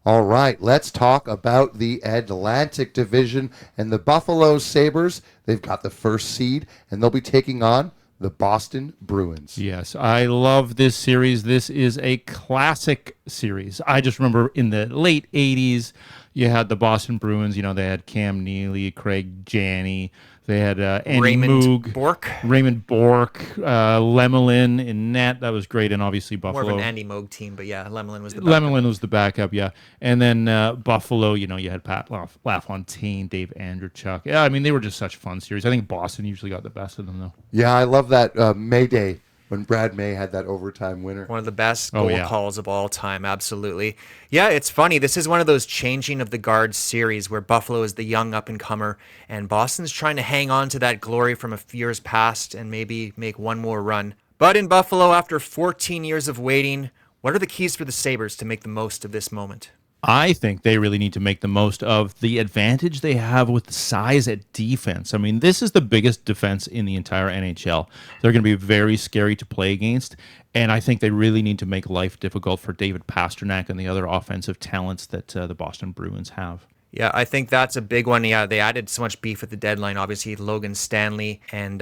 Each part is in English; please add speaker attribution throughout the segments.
Speaker 1: All right, let's talk about the Atlantic Division and the Buffalo Sabres. They've got the first seed, and they'll be taking on the Boston Bruins.
Speaker 2: Yes, I love this series. This is a classic series. I just remember in the late 80s, you had the Boston Bruins. You know, they had Cam Neely, Craig Janney. They had Andy
Speaker 3: Raymond
Speaker 2: Moog,
Speaker 3: Bourque.
Speaker 2: Raymond Bourque, Lemelin in net. That was great. And obviously
Speaker 3: More
Speaker 2: Buffalo.
Speaker 3: of an Andy Moog team, but yeah, Lemelin was the backup.
Speaker 2: Lemelin was the backup, yeah. And then Buffalo, you know, you had Pat LaFontaine, Dave Andreychuk. Yeah, I mean, they were just such fun series. I think Boston usually got the best of them, though.
Speaker 1: Yeah, I love that May Day when Brad May had that overtime winner.
Speaker 3: One of the best goal calls of all time, absolutely. Yeah, it's funny. This is one of those changing of the guards series where Buffalo is the young up-and-comer, and Boston's trying to hang on to that glory from a few years past and maybe make one more run. But in Buffalo, after 14 years of waiting, what are the keys for the Sabres to make the most of this moment?
Speaker 2: I think they really need to make the most of the advantage they have with size at defense. I mean, this is the biggest defense in the entire NHL. They're going to be very scary to play against, and I think they really need to make life difficult for David Pastrnak and the other offensive talents that the Boston Bruins have.
Speaker 3: Yeah, I think that's a big one. Yeah, they added so much beef at the deadline. Obviously, Logan Stanley and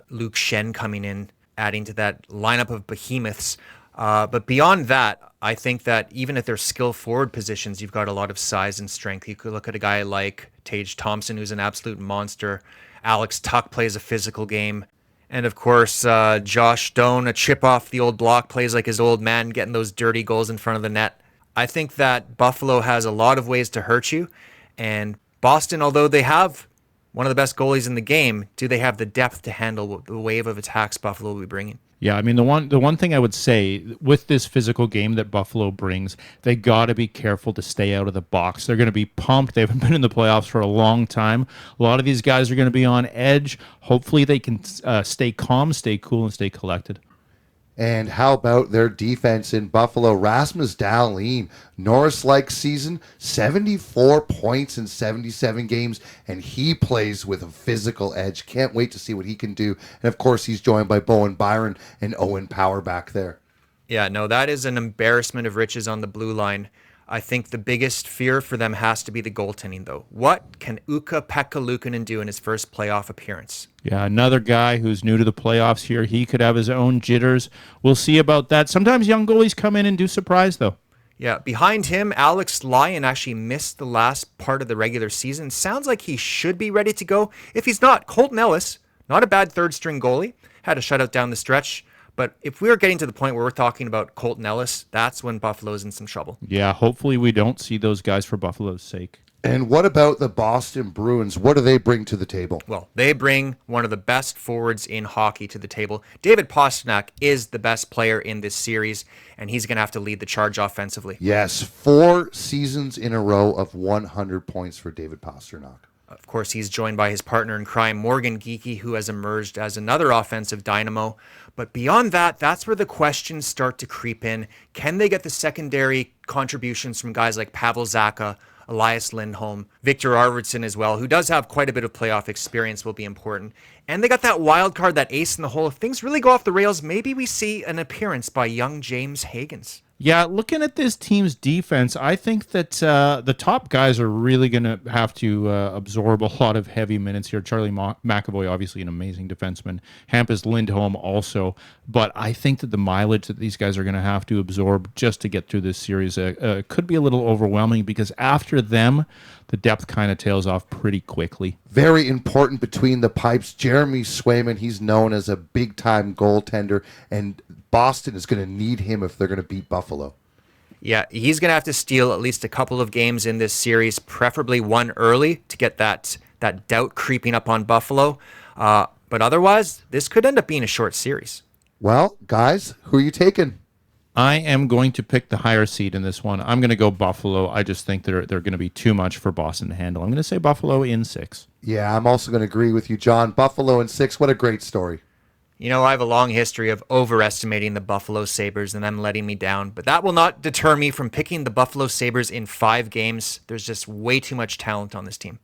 Speaker 3: Luke Schenn coming in, adding to that lineup of behemoths. But beyond that, I think that even at their skill forward positions, you've got a lot of size and strength. You could look at a guy like Tage Thompson, who's an absolute monster. Alex Tuck plays a physical game. And of course, Josh Stone, a chip off the old block, plays like his old man, getting those dirty goals in front of the net. I think that Buffalo has a lot of ways to hurt you. And Boston, although they have one of the best goalies in the game, do they have the depth to handle the wave of attacks Buffalo will be bringing?
Speaker 2: Yeah, I mean, the one thing I would say with this physical game that Buffalo brings, they got to be careful to stay out of the box. They're going to be pumped. They haven't been in the playoffs for a long time. A lot of these guys are going to be on edge. Hopefully they can stay calm, stay cool, and stay collected.
Speaker 1: And how about their defense in Buffalo? Rasmus Dahlin, Norris-like season, 74 points in 77 games, and he plays with a physical edge. Can't wait to see what he can do. And, of course, he's joined by Bowen Byron and Owen Power back there.
Speaker 3: Yeah, no, that is an embarrassment of riches on the blue line. I think the biggest fear for them has to be the goaltending, though. What can Ukko-Pekka Luukkonen do in his first playoff appearance?
Speaker 2: Yeah, another guy who's new to the playoffs here. He could have his own jitters. We'll see about that. Sometimes young goalies come in and do surprise, though.
Speaker 3: Yeah, behind him, Alex Lyon actually missed the last part of the regular season. Sounds like he should be ready to go. If he's not, Colton Ellis, not a bad third-string goalie, had a shutout down the stretch. But if we're getting to the point where we're talking about Colton Ellis, that's when Buffalo's in some trouble.
Speaker 2: Yeah, hopefully we don't see those guys for Buffalo's sake.
Speaker 1: And what about the Boston Bruins? What do they bring to the table?
Speaker 3: Well, they bring one of the best forwards in hockey to the table. David Pastrnak is the best player in this series, and he's going to have to lead the charge offensively.
Speaker 1: Yes, 4 seasons in a row of 100 points for David Pastrnak.
Speaker 3: Of course, he's joined by his partner in crime, Morgan Geekie, who has emerged as another offensive dynamo. But beyond that, that's where the questions start to creep in. Can they get the secondary contributions from guys like Pavel Zacha, Elias Lindholm, Victor Arvidsson as well, who does have quite a bit of playoff experience, will be important. And they got that wild card, that ace in the hole. If things really go off the rails, maybe we see an appearance by young James Higgins.
Speaker 2: Yeah, looking at this team's defense, I think that the top guys are really going to have to absorb a lot of heavy minutes here. Charlie McAvoy, obviously an amazing defenseman. Hampus Lindholm also. But I think that the mileage that these guys are going to have to absorb just to get through this series could be a little overwhelming, because after them, the depth kind of tails off pretty quickly.
Speaker 1: Very important between the pipes. Jeremy Swayman, he's known as a big-time goaltender, and Boston is going to need him if they're going to beat Buffalo.
Speaker 3: Yeah, he's going to have to steal at least a couple of games in this series, preferably one early, to get that doubt creeping up on Buffalo. But otherwise, this could end up being a short series.
Speaker 1: Well, guys, who are you taking?
Speaker 2: I am going to pick the higher seed in this one. I'm going to go Buffalo. I just think they're going to be too much for Boston to handle. I'm going to say Buffalo in 6.
Speaker 1: Yeah, I'm also going to agree with you, John. Buffalo in 6. What a great story.
Speaker 3: You know, I have a long history of overestimating the Buffalo Sabres and them letting me down, but that will not deter me from picking the Buffalo Sabres in 5 games. There's just way too much talent on this team.